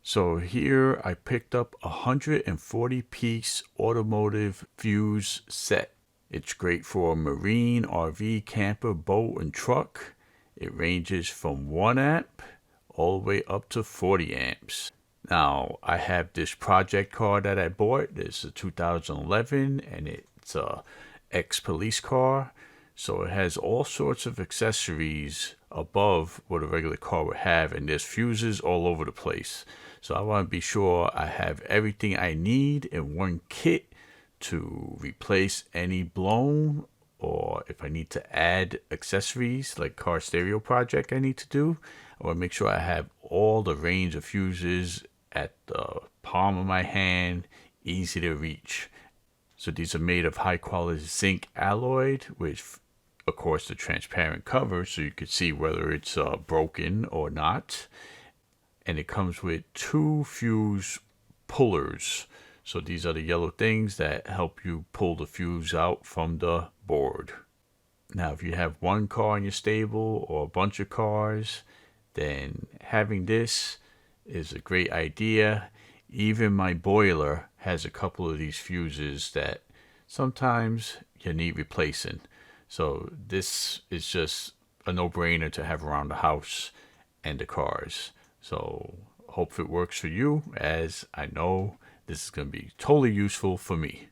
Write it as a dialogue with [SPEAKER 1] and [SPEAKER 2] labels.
[SPEAKER 1] So here I picked up a 140-piece automotive fuse set. It's great for a marine, RV, camper, boat, and truck. It ranges from 1 amp all the way up to 40 amps. Now, I have this project car that I bought. It's a 2011, and it's a ex-police car. So it has all sorts of accessories above what a regular car would have, and there's fuses all over the place. So I want to be sure I have everything I need in one kit to replace any blown, or if I need to add accessories like car stereo project I need to do. I want to make sure I have all the range of fuses at the palm of my hand, easy to reach. So these are made of high quality zinc alloy with, of course, the transparent cover so you could see whether it's broken or not. And it comes with 2 fuse pullers. So these are the yellow things that help you pull the fuse out from the board. Now, if you have one car in your stable or a bunch of cars, then having this is a great idea. Even my boiler has a couple of these fuses that sometimes you need replacing. So this is just a no-brainer to have around the house and the cars. So hope it works for you, as I know this is going to be totally useful for me.